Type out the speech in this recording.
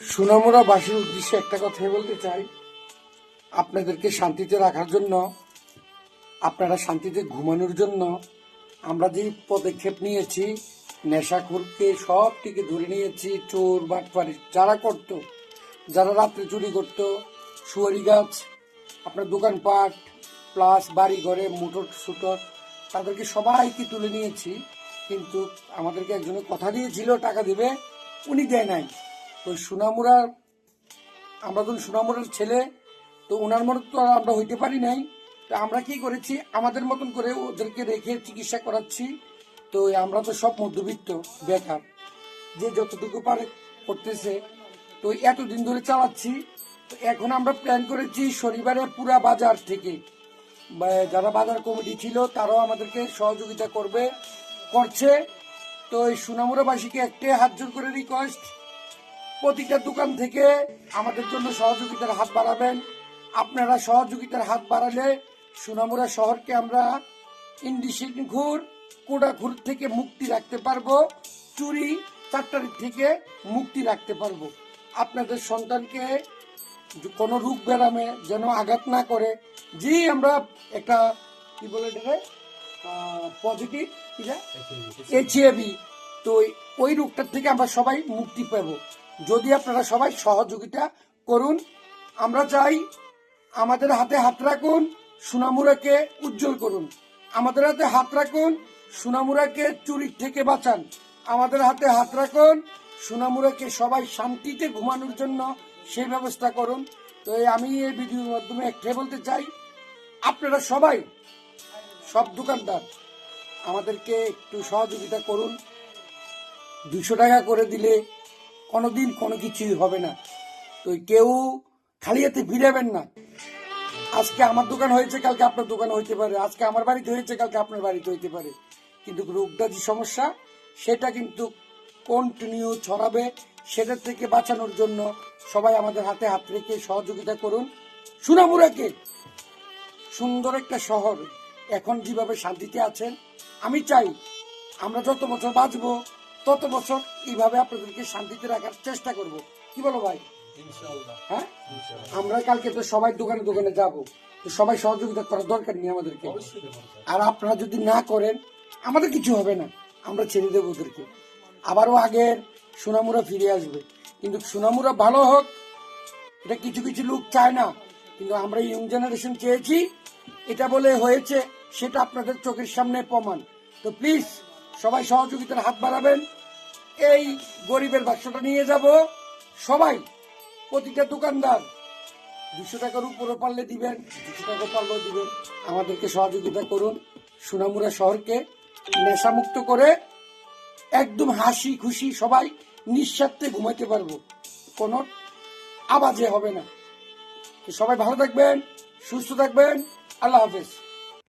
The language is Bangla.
সুনামুরাবাসীর উদ্দেশ্যে একটা কথাই বলতে চাই, আপনাদেরকে শান্তিতে রাখার জন্য, আপনারা শান্তিতে ঘুমানোর জন্য আমরা যে পদক্ষেপ নিয়েছি, নেশাখোরকে সবটিকে ধরে নিয়েছি। চোর বাটপারি যারা করতো, যারা রাত্রে চুরি করতো, সুয়ারি গাছ, আপনার দোকানপাট প্লাস বাড়ি ঘরে মোটর সুটর, তাদেরকে সবাইকে তুলে নিয়েছি। কিন্তু আমাদেরকে একজনের কথা দিয়েছিল টাকা দিবে, উনি দেয় নাই। তো সুনামুরার, আমরা তো সুনামুরার ছেলে, তো ওনার মতো তো আমরা হইতে পারি নাই। তো আমরা কি করেছি, আমাদের মতন করে ওদেরকে রেখে চিকিৎসা করাচ্ছি। তো আমরা তো সব মধ্যবিত্ত বেকার, যে যতটুকু পারে করতেছে, তো এতদিন ধরে চালাচ্ছি। তো এখন আমরা প্ল্যান করেছি শনিবারে পুরা বাজার থেকে যারা বাজার কমিটি ছিল তারাও আমাদেরকে সহযোগিতা করছে। তো এই সুনামুরাবাসীকে একটাই হাত জোর করে রিকোয়েস্ট, প্রতিটা দোকান থেকে আমাদের জন্য সহযোগিতার হাত বাড়াবেন। আপনারা সহযোগিতার হাত বাড়ালে সুনামুরা শহরকে আমরা ইন্ডিশিনঘুর কোডাঘুর থেকে মুক্তি রাখতে পারবো, চুরি চাট্টারি থেকে মুক্তি রাখতে পারবো। আপনাদের সন্তানকে কোনো রোগ ব্যারামে যেন আঘাত না করে। জি, আমরা একটা কি বলে এটাকে পজিটিভ এইচআইভি, তো ওই রোগটার থেকে আমরা সবাই মুক্তি পাবো যদি আপনারা সবাই সহযোগিতা করুন। আমরা চাই আমাদের হাতে হাত রাখুন, সুনামুরাকে উজ্জ্বল করুন। আমাদের হাতে হাত রাখুন, সুনামুরাকে চুরির থেকে বাঁচান। আমাদের হাতে হাত রাখুন, সুনামুরাকে সবাই শান্তিতে ঘুমানোর জন্য সেই ব্যবস্থা করুন। তো আমি এই ভিডিওর মাধ্যমে একটাই বলতে চাই, আপনারা সবাই, সব দোকানদার আমাদেরকে একটু সহযোগিতা করুন। 200 টাকা করে দিলে কোনোদিন কোনো কিছুই হবে না। তো কেউ খালি হাতে ফিরাবেন না। আজকে আমার দোকান হয়েছে, কালকে আপনার দোকান হইতে পারে, আজকে আমার বাড়িতে হয়েছে, কালকে আপনার বাড়িতে হইতে পারে। কিন্তু রোগটা যে সমস্যা, সেটা কিন্তু কন্টিনিউ ছড়াবে। সেটার থেকে বাঁচানোর জন্য সবাই আমাদের হাতে হাত রেখে সহযোগিতা করুন। সুনামুরাকে সুন্দর একটা শহর, এখন যেভাবে শান্তিতে আছেন, আমি চাই আমরা যত বছর বাঁচবো তত বছর এইভাবে আপনাদেরকে শান্তিতে রাখার চেষ্টা করব। কি বলো ভাই? হ্যাঁ, আমরা কালকে তো সবাই দোকানে দোকানে যাব, তো সবাই সহযোগিতা করার দরকার নেই আমাদেরকে। আর আপনারা যদি না করেন, আমাদের কিছু হবে না, আমরা ছেড়ে দেবো ওদেরকে। আবারও আগের সুনামুরা ফিরে আসবে। কিন্তু সুনামুরা ভালো হোক, এটা কিছু কিছু লোক চায় না, কিন্তু আমরা ইয়ং জেনারেশন চেয়েছি। এটা বলে হয়েছে, সেটা আপনাদের চোখের সামনে প্রমাণ। তো প্লিজ সবাই সহযোগিতার হাত বাড়াবেন। এই গরিবের বাক্সটা নিয়ে যাব সবাই, প্রতিটা দোকানদার 200 টাকার উপরে পারলে দিবেন, 200 টাকা পারলেও দিবেন। আমাদেরকে সহযোগিতা করুন। সুনামুরা শহরকে নেশামুক্ত করে একদম হাসি খুশি সবাই নিঃস্বার্থে ঘুমাইতে পারবো, কোনো আওয়াজে হবে না। তো সবাই ভালো থাকবেন, সুস্থ থাকবেন। আল্লাহ হাফেজ।